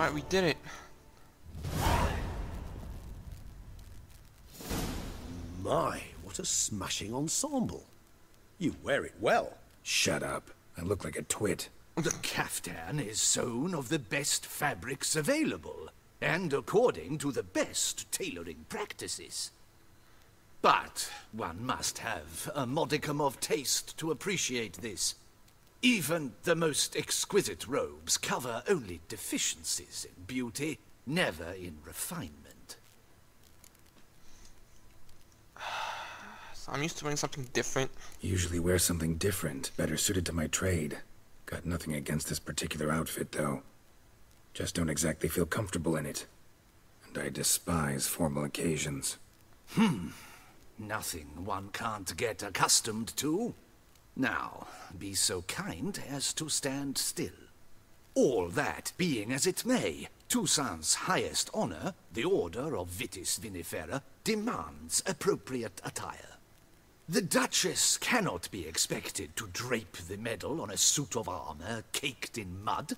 Alright, we did it. My, what a smashing ensemble. You wear it well. Shut up. I look like a twit. The caftan is sewn of the best fabrics available, and according to the best tailoring practices. But one must have a modicum of taste to appreciate this. Even the most exquisite robes cover only deficiencies in beauty, never in refinement. So I'm used to wearing something different. Usually wear something different, better suited to my trade. Got nothing against this particular outfit, though. Just don't exactly feel comfortable in it. And I despise formal occasions. Nothing one can't get accustomed to. Now, be so kind as to stand still. All that being as it may, Toussaint's highest honor, the Order of Vitis Vinifera, demands appropriate attire. The Duchess cannot be expected to drape the medal on a suit of armor caked in mud.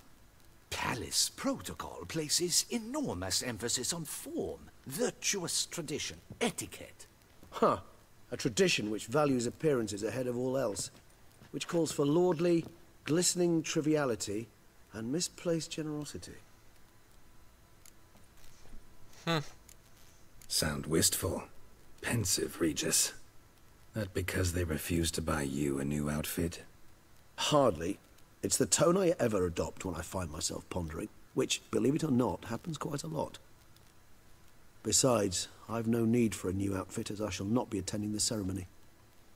Palace protocol places enormous emphasis on form, virtuous tradition, etiquette. Huh. A tradition which values appearances ahead of all else. Which calls for lordly, glistening triviality and misplaced generosity. Sound wistful. Pensive, Regis. That because they refuse to buy you a new outfit? Hardly. It's the tone I ever adopt when I find myself pondering, which, believe it or not, happens quite a lot. Besides, I've no need for a new outfit as I shall not be attending the ceremony.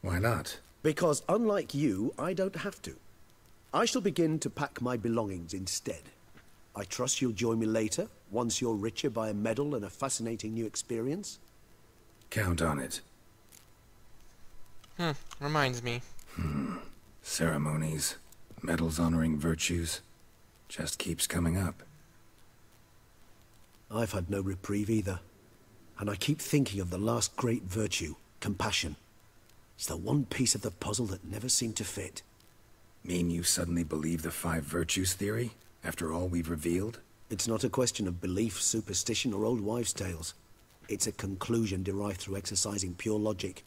Why not? Because, unlike you, I don't have to. I shall begin to pack my belongings instead. I trust you'll join me later, once you're richer by a medal and a fascinating new experience? Count on it. Reminds me. Ceremonies, medals honoring virtues, just keeps coming up. I've had no reprieve either. And I keep thinking of the last great virtue, compassion. It's the one piece of the puzzle that never seemed to fit. Mean you suddenly believe the 5 virtues theory, after all we've revealed? It's not a question of belief, superstition, or old wives' tales. It's a conclusion derived through exercising pure logic.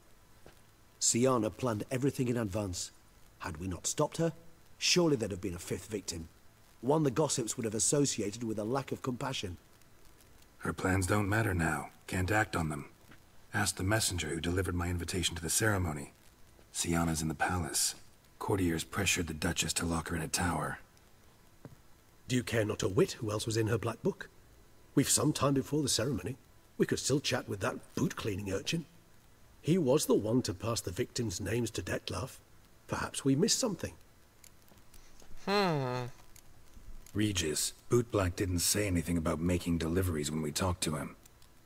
Syenna planned everything in advance. Had we not stopped her, surely there'd have been a 5th victim. One the gossips would have associated with a lack of compassion. Her plans don't matter now. Can't act on them. Ask the messenger who delivered my invitation to the ceremony. Syenna's in the palace. Courtiers pressured the Duchess to lock her in a tower. Do you care not a whit who else was in her black book? We've some time before the ceremony. We could still chat with that boot-cleaning urchin. He was the one to pass the victims' names to Dettlaff. Perhaps we missed something. Regis, Bootblack didn't say anything about making deliveries when we talked to him.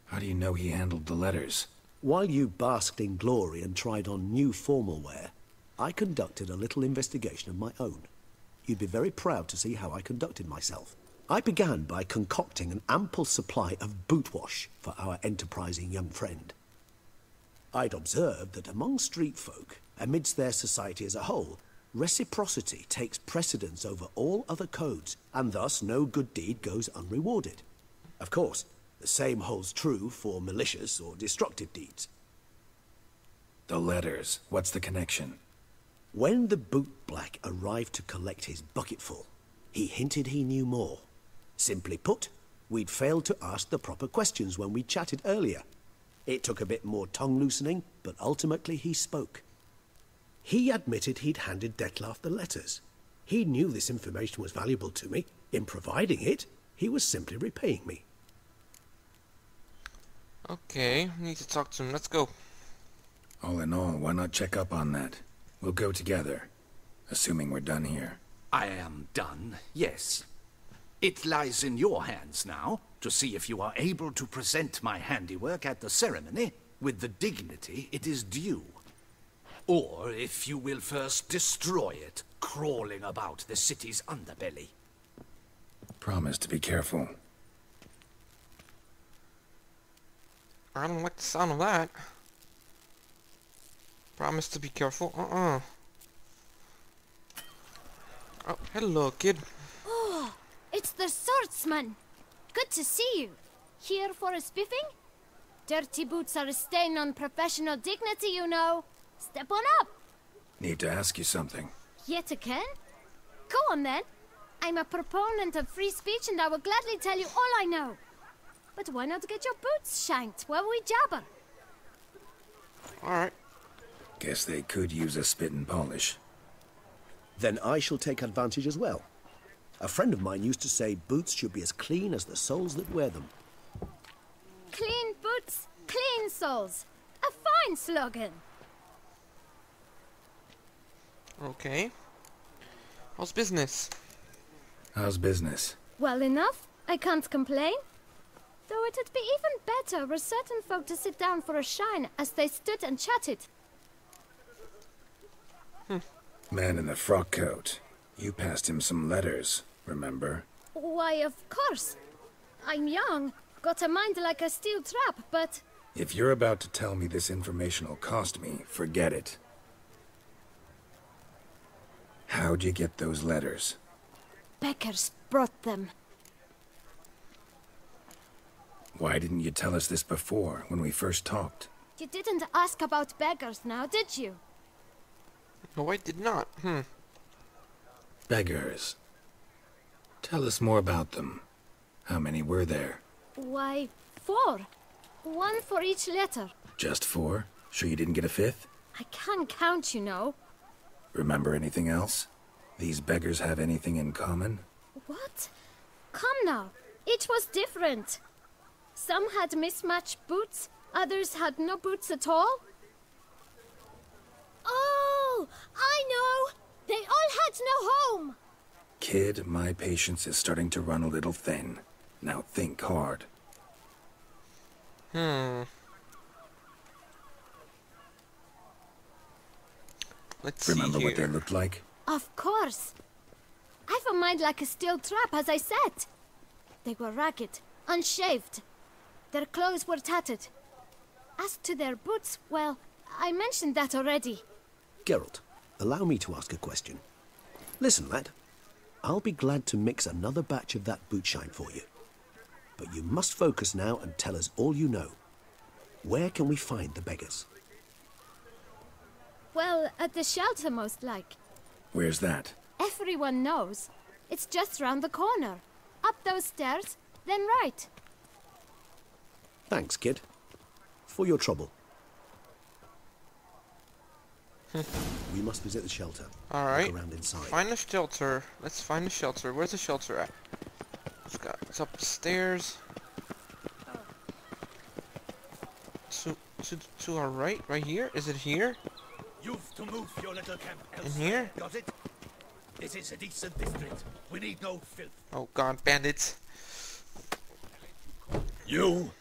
How do you know he handled the letters? While you basked in glory and tried on new formal wear, I conducted a little investigation of my own. You'd be very proud to see how I conducted myself. I began by concocting an ample supply of boot wash for our enterprising young friend. I'd observed that among street folk, amidst their society as a whole, reciprocity takes precedence over all other codes, and thus no good deed goes unrewarded. Of course, the same holds true for malicious or destructive deeds. The letters. What's the connection? When the bootblack arrived to collect his bucketful, he hinted he knew more. Simply put, we'd failed to ask the proper questions when we chatted earlier. It took a bit more tongue-loosening, but ultimately he spoke. He admitted he'd handed Dettlaff the letters. He knew this information was valuable to me. In providing it, he was simply repaying me. Okay, we need to talk to him. Let's go. All in all, why not check up on that? We'll go together, assuming we're done here. I am done, yes. It lies in your hands now to see if you are able to present my handiwork at the ceremony with the dignity it is due. Or if you will first destroy it, crawling about the city's underbelly. Promise to be careful. I don't like the sound of that. Promise to be careful. Oh, hello, kid. Oh, it's the swordsman. Good to see you. Here for a spiffing? Dirty boots are a stain on professional dignity, you know. Step on up. Need to ask you something. Yet again? Go on then. I'm a proponent of free speech and I will gladly tell you all I know. But why not get your boots shanked while we jabber? Alright. Guess they could use a spit and polish. Then I shall take advantage as well. A friend of mine used to say boots should be as clean as the soles that wear them. Clean boots, clean soles. A fine slogan. Okay. How's business? How's business? Well enough. I can't complain. Though it'd be even better were certain folk to sit down for a shine as they stood and chatted. Man in the frock coat. You passed him some letters, remember? Why, of course. I'm young, got a mind like a steel trap, but... If you're about to tell me this information'll cost me, forget it. How'd you get those letters? Beggars brought them. Why didn't you tell us this before, when we first talked? You didn't ask about beggars now, did you? No, I did not. Beggars. Tell us more about them. How many were there? Why, 4. 1 for each letter. Just 4? Sure you didn't get a 5th? I can't count, you know. Remember anything else? These beggars have anything in common? What? Come now. Each was different. Some had mismatched boots, others had no boots at all. Oh, I know! They all had no home! Kid, my patience is starting to run a little thin. Now think hard. Let's see Remember what they here. looked like? Of course. I've a mind like a steel trap, as I said. They were ragged, unshaved. Their clothes were tattered. As to their boots, well, I mentioned that already. Geralt, allow me to ask a question. Listen, lad. I'll be glad to mix another batch of that boot shine for you. But you must focus now and tell us all you know. Where can we find the beggars? Well, at the shelter, most like. Where's that? Everyone knows. It's just round the corner. Up those stairs, then right. Thanks, kid. For your trouble. We must visit the shelter. Alright. Look around inside. Find a shelter. Let's find a shelter. Where's the shelter at? It's upstairs. To our right? Right here? Is it here? You've to move your little camp In elsewhere. here? Got it? This is a decent district. We need no filth. Oh god, bandits. You?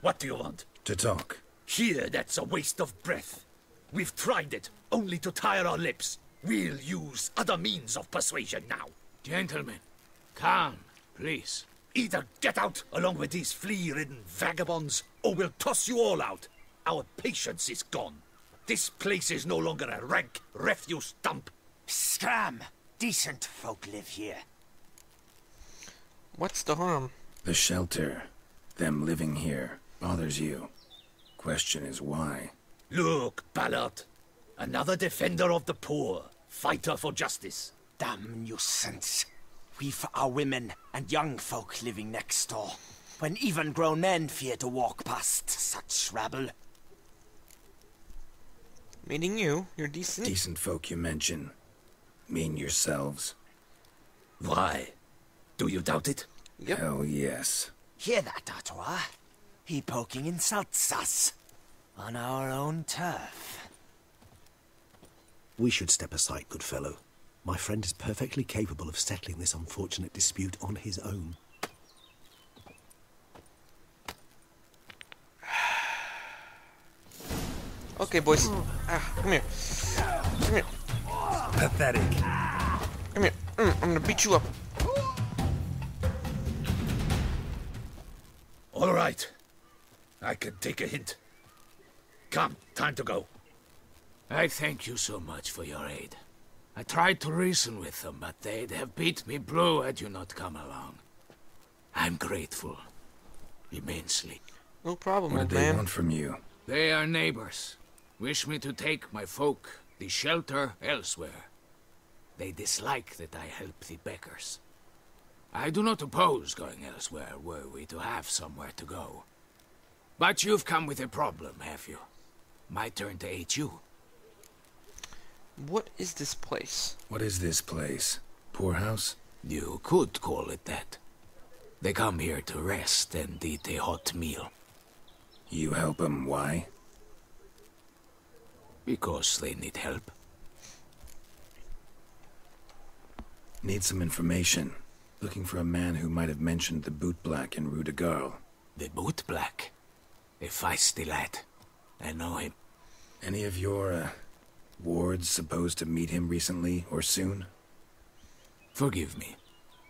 What do you want? To talk. Here, that's a waste of breath. We've tried it, only to tire our lips. We'll use other means of persuasion now. Gentlemen, calm, please. Either get out along with these flea-ridden vagabonds, or we'll toss you all out. Our patience is gone. This place is no longer a rank refuse dump. Scram! Decent folk live here. What's the harm? The shelter. Them living here. Bothers you. Question is why. Look, Ballard. Another defender of the poor. Fighter for justice. Damn nuisance. We've our women and young folk living next door, when even grown men fear to walk past such rabble. Meaning you. You're decent. Decent folk you mention. Mean yourselves. Why? Do you doubt it? Yep. Hell yes. Hear that, Artois? He poking insults us. On our own turf. We should step aside, good fellow. My friend is perfectly capable of settling this unfortunate dispute on his own. Okay, boys. Come here. Come here. Pathetic. Come here. I'm gonna beat you up. All right. I can take a hint. Come, time to go. I thank you so much for your aid. I tried to reason with them, but they'd have beat me blue had you not come along. I'm grateful. Immensely. No problem, What old did they man. want from you? They are neighbors. Wish me to take my folk the shelter elsewhere. They dislike that I help the beggars. I do not oppose going elsewhere were we to have somewhere to go. But you've come with a problem, have you? My turn to aid you. What is this place? What is this place? Poorhouse? You could call it that. They come here to rest and eat a hot meal. You help them, why? Because they need help. Need some information. Looking for a man who might have mentioned the bootblack in Rue de Garl. The bootblack. A feisty lad. I know him. Any of your, wards supposed to meet him recently or soon? Forgive me.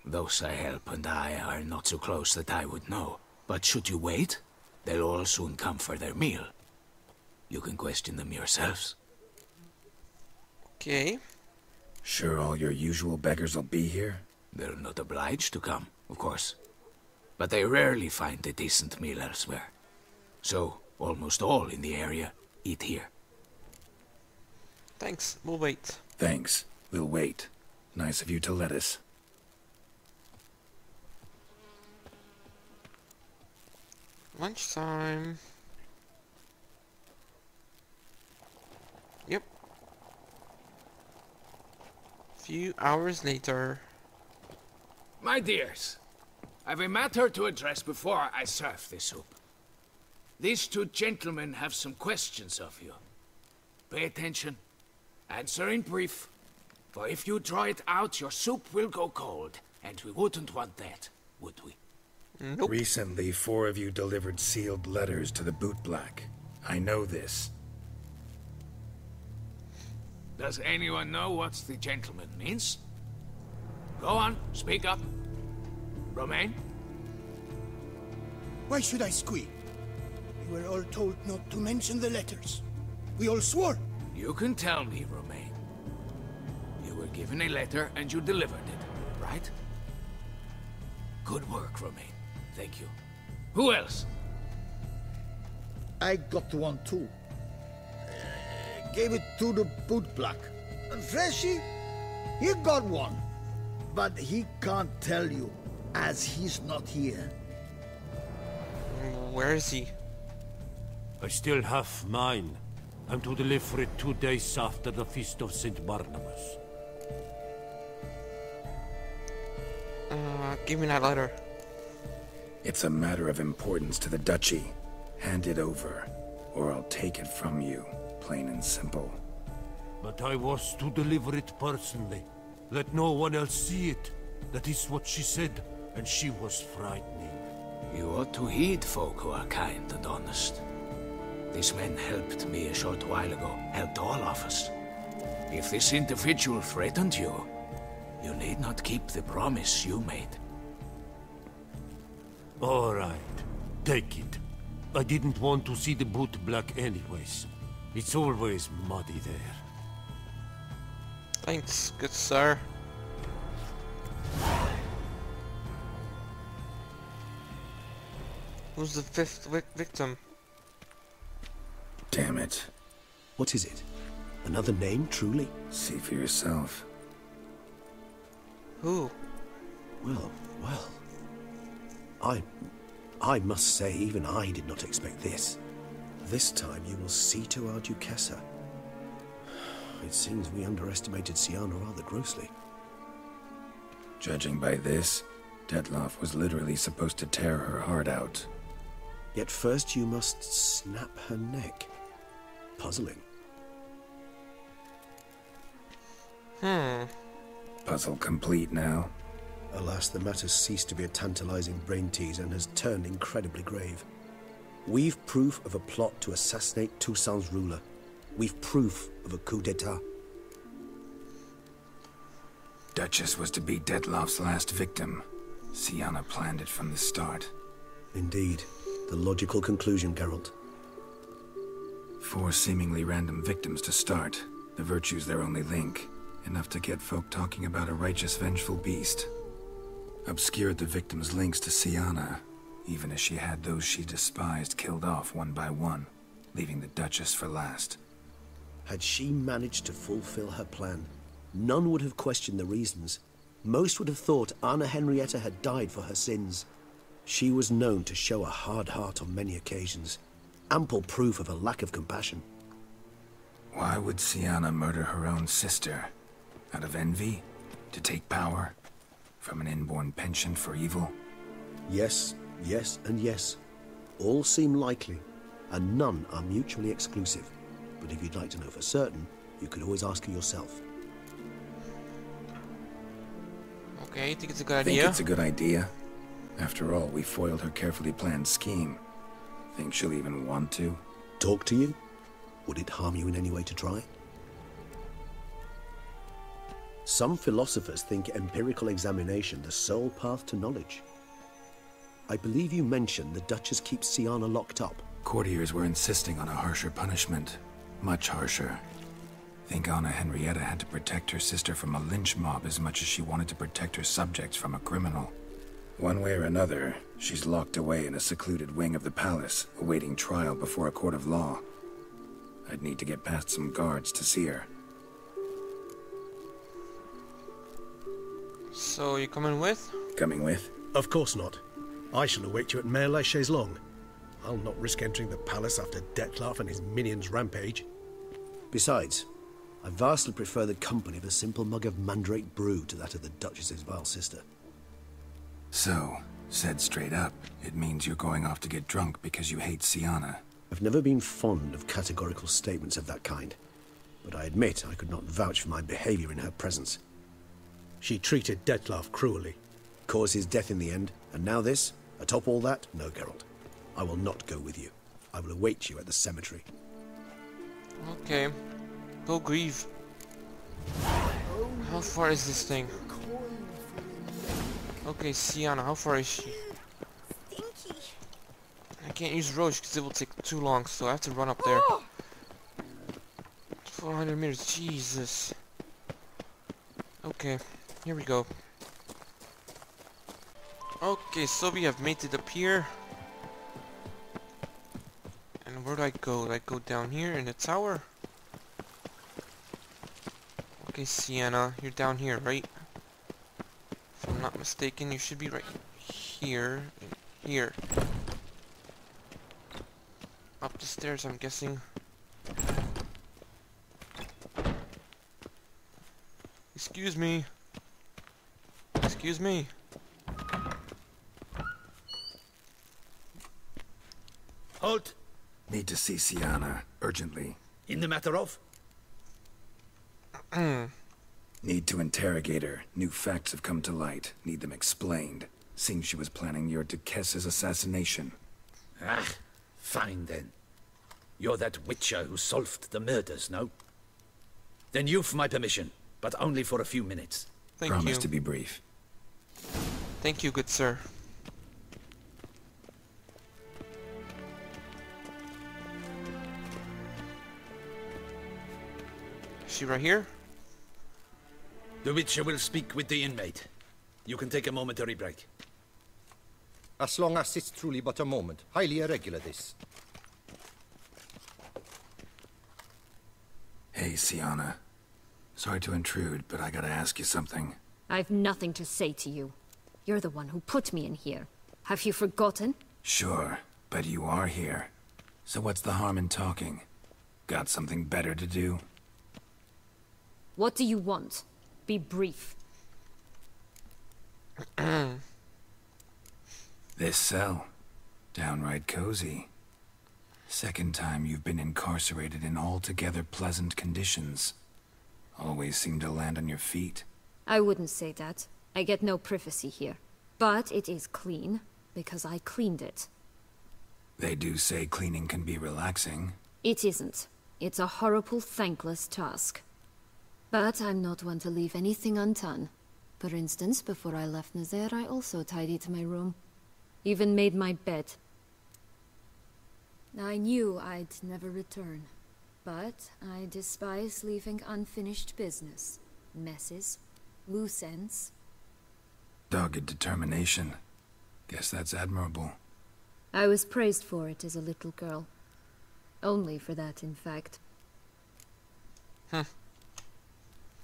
Those I help and I are not so close that I would know. But should you wait, they'll all soon come for their meal. You can question them yourselves. Okay. Sure all your usual beggars will be here? They're not obliged to come, of course. But they rarely find a decent meal elsewhere. So, almost all in the area eat here. Thanks. We'll wait. Thanks. We'll wait. Nice of you to let us. Lunchtime. Yep. Few hours later. My dears, I've a matter to address before I serve the soup. These two gentlemen have some questions of you. Pay attention. Answer in brief. For if you draw it out, your soup will go cold. And we wouldn't want that, would we? Nope. Recently, 4 of you delivered sealed letters to the bootblack. I know this. Does anyone know what the gentleman means? Go on, speak up. Romain? Why should I squeal? We were all told not to mention the letters. We all swore. You can tell me, Romain. You were given a letter and you delivered it, right? Good work, Romain. Thank you. Who else? I got one too. Gave it to the bootblack. And Freshy, he got one. But he can't tell you, as he's not here. Where is he? I still have mine. I'm to deliver it 2 days after the Feast of St. Barnabas. Give me that letter. It's a matter of importance to the Duchy. Hand it over, or I'll take it from you. Plain and simple. But I was to deliver it personally. Let no one else see it. That is what she said, and she was frightening. You ought to heed folk who are kind and honest. These men helped me a short while ago, helped all of us. If this individual threatened you, you need not keep the promise you made. All right, take it. I didn't want to see the bootblack anyways. It's always muddy there. Thanks, good sir. Who's the 5th victim? Damn it. What is it? Another name, truly? See for yourself. Who? Well. I must say, even I did not expect this. This time you will see to our Duchessa. It seems we underestimated Syenna rather grossly. Judging by this, Detloff was literally supposed to tear her heart out. Yet first you must snap her neck. Puzzling. Puzzle complete now. Alas, the matter's ceased to be a tantalizing brain tease and has turned incredibly grave. We've proof of a plot to assassinate Toussaint's ruler. We've proof of a coup d'etat. Duchess was to be Detloff's last victim. Syenna planned it from the start. Indeed. The logical conclusion, Geralt. 4 seemingly random victims to start. The virtue's their only link. Enough to get folk talking about a righteous, vengeful beast. Obscured the victim's links to Syenna, even as she had those she despised killed off one by one, leaving the Duchess for last. Had she managed to fulfill her plan, none would have questioned the reasons. Most would have thought Anna Henrietta had died for her sins. She was known to show a hard heart on many occasions, ample proof of a lack of compassion. Why would Syenna murder her own sister? Out of envy? To take power? From an inborn penchant for evil? Yes, yes, and yes. All seem likely, and none are mutually exclusive. But if you'd like to know for certain, you could always ask her yourself. Okay, you think it's a good Think idea? it's a good idea? After all, we foiled her carefully planned scheme. Think she'll even want to? Talk to you? Would it harm you in any way to try? Some philosophers think empirical examination the sole path to knowledge. I believe you mentioned the Duchess keeps Syenna locked up. Courtiers were insisting on a harsher punishment. Much harsher. Think Anna Henrietta had to protect her sister from a lynch mob as much as she wanted to protect her subjects from a criminal. One way or another, she's locked away in a secluded wing of the palace, awaiting trial before a court of law. I'd need to get past some guards to see her. So, you coming with? Coming with? Of course not. I shall await you at Mare la Chaise-Longue. I'll not risk entering the palace after Dettlaff and his minions rampage. Besides, I vastly prefer the company of a simple mug of mandrake brew to that of the Duchess's vile sister. So, said straight up, it means you're going off to get drunk because you hate Syenna. I've never been fond of categorical statements of that kind, but I admit I could not vouch for my behavior in her presence. She treated Dettlaff cruelly, caused his death in the end, and now this? Atop all that? No, Geralt. I will not go with you. I will await you at the cemetery. Okay. Go grieve. How far is this thing? Okay, Syenna, how far is she? Stinky. I can't use Roche because it will take too long, so I have to run up there. 400 meters, Jesus. Okay, here we go. Okay, so we have made it up here. And where do I go? Do I go down here in the tower? Okay, Syenna, you're down here, right? If I'm not mistaken, you should be right here and here. Up the stairs, I'm guessing. Excuse me. Excuse me. Halt! Need to see Syenna, urgently. In the matter of? Need to interrogate her. New facts have come to light. Need them explained. Seems she was planning your Duchess's assassination. Ah, fine then. You're that witcher who solved the murders, no? Then you've my permission, but only for a few minutes. Thank Promise you. to be brief. Thank you, good sir. Is she right here? The witcher will speak with the inmate. You can take a momentary break. As long as it's truly but a moment. Highly irregular, this. Hey, Syenna. Sorry to intrude, but I gotta ask you something. I've nothing to say to you. You're the one who put me in here. Have you forgotten? Sure, but you are here. So what's the harm in talking? Got something better to do? What do you want? Be brief. This cell. Downright cozy. Second time you've been incarcerated in altogether pleasant conditions. Always seem to land on your feet. I wouldn't say that. I get no privacy here. But it is clean, because I cleaned it. They do say cleaning can be relaxing. It isn't. It's a horrible, thankless task. But I'm not one to leave anything undone. For instance, before I left Nazaire, I also tidied my room. Even made my bed. I knew I'd never return. But I despise leaving unfinished business. Messes. Loose ends. Dogged determination. Guess that's admirable. I was praised for it as a little girl. Only for that, in fact.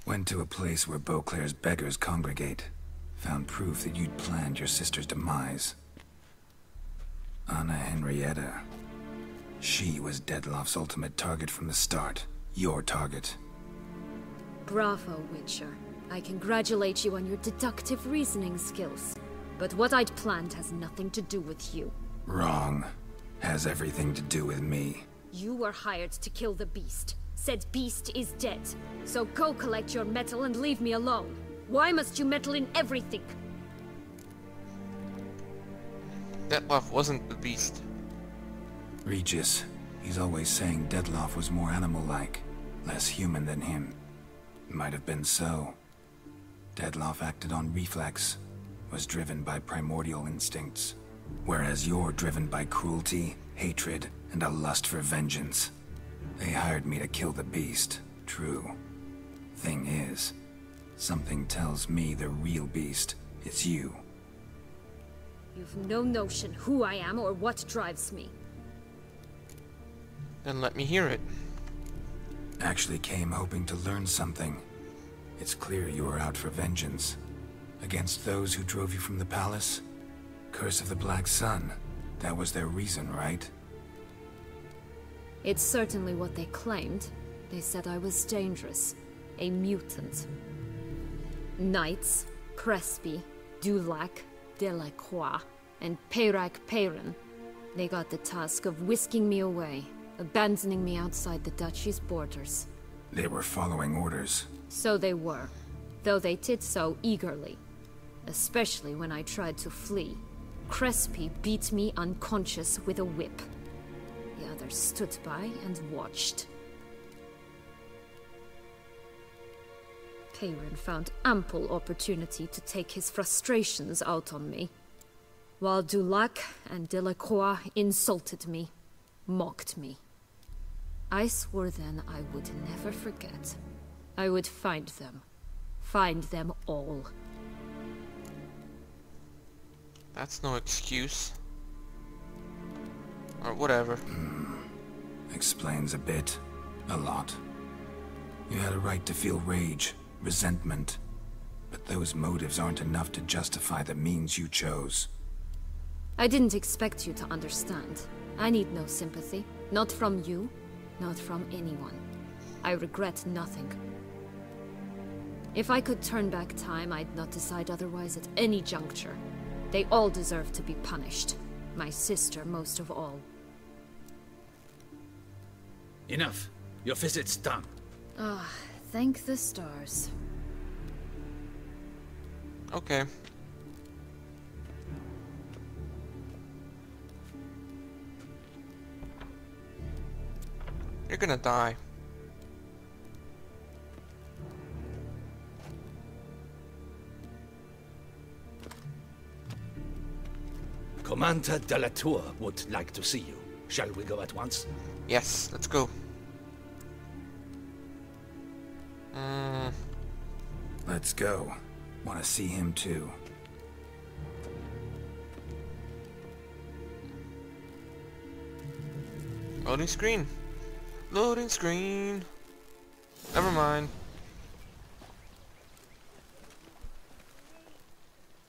Went to a place where Beauclair's beggars congregate. Found proof that you'd planned your sister's demise. Anna Henrietta. She was Dettlaff's ultimate target from the start. Your target. Bravo, Witcher. I congratulate you on your deductive reasoning skills. But what I'd planned has nothing to do with you. Wrong. Has everything to do with me. You were hired to kill the beast. Said beast is dead. So go collect your metal and leave me alone. Why must you meddle in everything? Dettlaff wasn't the beast. Regis. He's always saying Dettlaff was more animal-like. Less human than him. Might have been so. Dettlaff acted on reflex. Was driven by primordial instincts. Whereas you're driven by cruelty, hatred, and a lust for vengeance. They hired me to kill the beast. True. Thing is, something tells me the real beast is you. You've no notion who I am or what drives me. Then let me hear it. Actually came hoping to learn something. It's clear you were out for vengeance. Against those who drove you from the palace? Curse of the Black Sun. That was their reason, right? It's certainly what they claimed. They said I was dangerous. A mutant. Knights, Crespi, Dulac, Delacroix, and Peyrac Peyran. They got the task of whisking me away, abandoning me outside the duchy's borders. They were following orders. So they were, though they did so eagerly. Especially when I tried to flee. Crespi beat me unconscious with a whip. The others stood by and watched. Peyran found ample opportunity to take his frustrations out on me, while Dulac and Delacroix insulted me, mocked me. I swore then I would never forget. I would find them all. That's no excuse. Or whatever. Explains a bit. A lot. You had a right to feel rage, resentment. But those motives aren't enough to justify the means you chose. I didn't expect you to understand. I need no sympathy. Not from you, not from anyone. I regret nothing. If I could turn back time, I'd not decide otherwise at any juncture. They all deserve to be punished. My sister most of all. Enough. Your visit's done. Ah, thank the stars. Okay. You're gonna die. Commander de la Tour would like to see you. Shall we go at once? Yes, let's go. Let's go. Want to see him too. Loading screen. Loading screen. Never mind.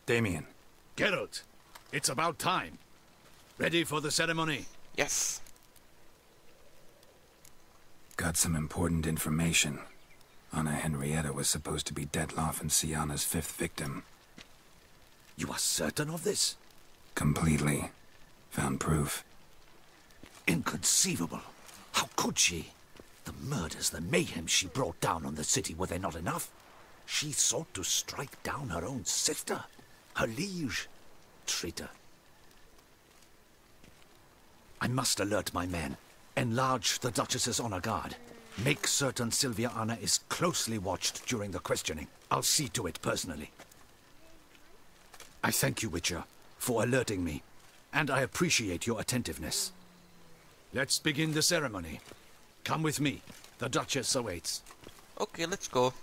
Damien. Geralt, it's about time. Ready for the ceremony? Yes. Got some important information. Anna Henrietta was supposed to be Dettlaff and Syenna's 5th victim. You are certain of this? Completely. Found proof. Inconceivable. How could she? The murders, the mayhem she brought down on the city, were they not enough? She sought to strike down her own sister, her liege. Traitor. I must alert my men. Enlarge the Duchess's honor guard. Make certain Sylvia Anna is closely watched during the questioning. I'll see to it personally. I thank you, Witcher, for alerting me, and I appreciate your attentiveness. Let's begin the ceremony. Come with me. The Duchess awaits. Okay, let's go.